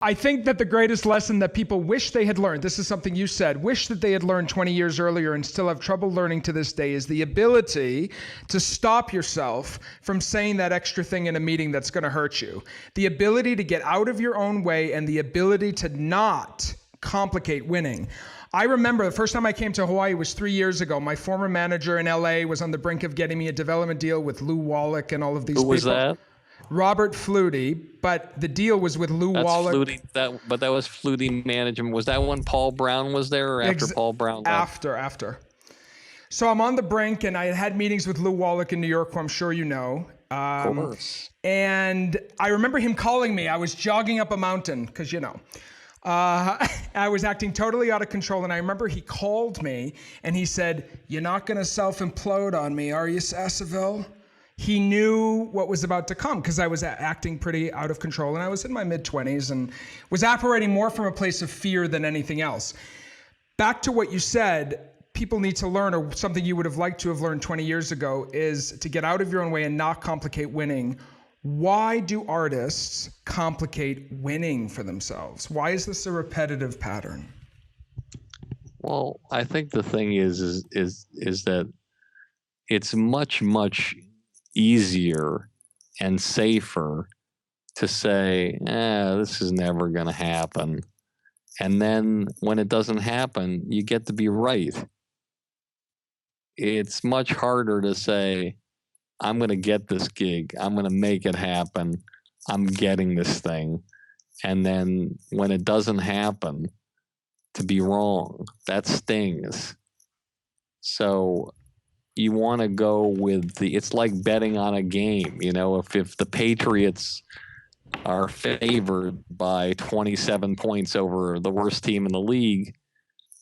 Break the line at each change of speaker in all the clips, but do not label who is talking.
I think that the greatest lesson that people wish they had learned, this is something you said, wish that they had learned 20 years earlier and still have trouble learning to this day, is the ability to stop yourself from saying that extra thing in a meeting that's going to hurt you. The ability to get out of your own way and the ability to not complicate winning. I remember the first time I came to Hawaii was 3 years ago. My former manager in LA was on the brink of getting me a development deal with Lou Wallach and all of these people.
Who was that?
Robert Flutie, but the deal was with Lou Wallach.
Flutie, that was Flutie management. Was that when Paul Brown was there or after Paul Brown left?
After. So I'm on the brink, and I had meetings with Lou Wallach in New York, who I'm sure you know.
Of course.
And I remember him calling me. I was jogging up a mountain, because, I was acting totally out of control. And I remember he called me, and he said, "You're not going to self-implode on me, are you, Sasseville?" He knew what was about to come because I was acting pretty out of control, and I was in my mid-20s and was operating more from a place of fear than anything else. Back to what you said, people need to learn, or something you would have liked to have learned 20 years ago, is to get out of your own way and not complicate winning. Why do artists complicate winning for themselves? Why is this a repetitive pattern?
Well, I think the thing is that it's much easier and safer to say, this is never going to happen. And then when it doesn't happen, you get to be right. It's much harder to say, I'm going to get this gig. I'm going to make it happen. I'm getting this thing. And then when it doesn't happen, to be wrong, that stings. So you want to go with it's like betting on a game. If the Patriots are favored by 27 points over the worst team in the league,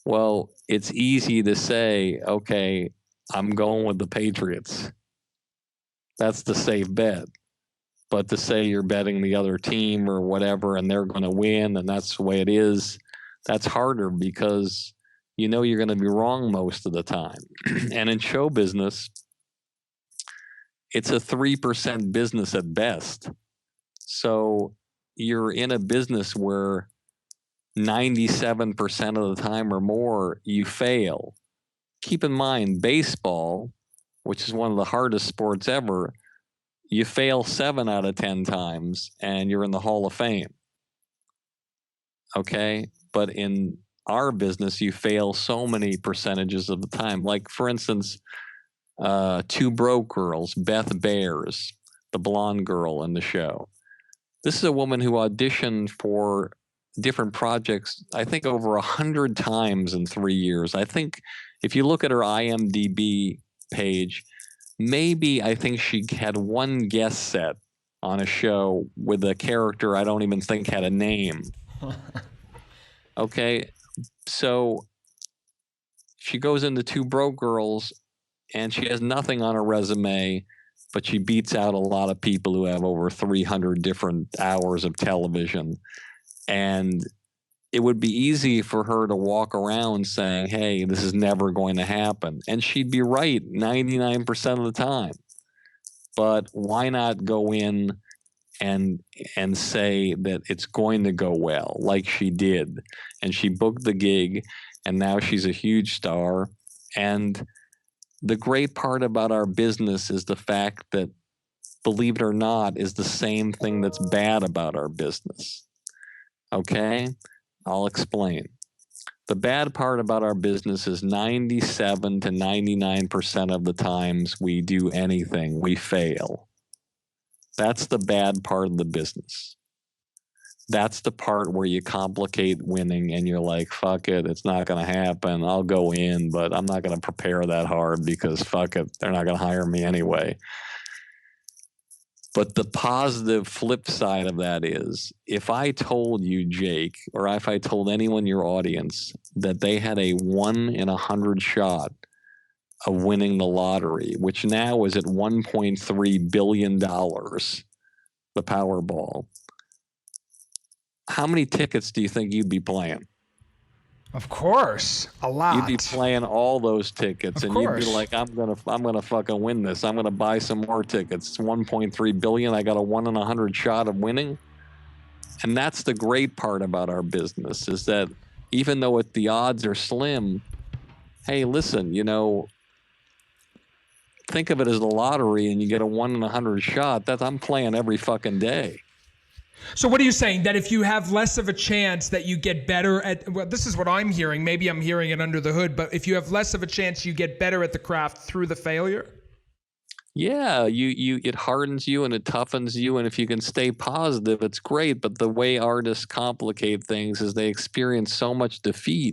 well, it's easy to say, okay, I'm going with the Patriots. That's the safe bet. But to say you're betting the other team or whatever and they're going to win and that's the way it is, that's harder because you're going to be wrong most of the time. And in show business, it's a 3% business at best. So you're in a business where 97% of the time or more, you fail. Keep in mind, baseball, which is one of the hardest sports ever, you fail 7 out of 10 times and you're in the Hall of Fame. Okay? But in our business, you fail so many percentages of the time. Like, for instance, Two Broke Girls, Beth Bears, the blonde girl in the show. This is a woman who auditioned for different projects, I think over 100 times in 3 years. I think if you look at her IMDb page, I think she had one guest set on a show with a character I don't even think had a name. Okay, so she goes into Two Broke Girls and she has nothing on her resume, but she beats out a lot of people who have over 300 different hours of television. And it would be easy for her to walk around saying, hey, this is never going to happen. And she'd be right 99% of the time. But why not go in and say that it's going to go well, like she did? And she booked the gig, and now she's a huge star. And the great part about our business is the fact that, believe it or not, is the same thing that's bad about our business. Okay? I'll explain. The bad part about our business is 97 to 99% of the times we do anything, we fail. That's the bad part of the business. That's the part where you complicate winning and you're like, fuck it, it's not going to happen. I'll go in, but I'm not going to prepare that hard because fuck it, they're not going to hire me anyway. But the positive flip side of that is, if I told you, Jake, or if I told anyone in your audience that they had a 1 in 100 shot of winning the lottery, which now is at $1.3 billion, the Powerball, how many tickets do you think you'd be playing?
Of course, a lot.
You'd be playing all those tickets,
of
and
course.
You'd be like, I'm gonna fucking win this. I'm gonna buy some more tickets. It's $1.3 billion. I got a 1 in 100 shot of winning. And that's the great part about our business, is that even though the odds are slim, hey, listen, think of it as the lottery and you get a 1 in 100 shot. I'm playing every fucking day.
So what are you saying? That if you have less of a chance that you get better at, well, this is what I'm hearing. Maybe I'm hearing it under the hood, but if you have less of a chance, you get better at the craft through the failure?
Yeah, it hardens you and it toughens you, and if you can stay positive, it's great. But the way artists complicate things is they experience so much defeat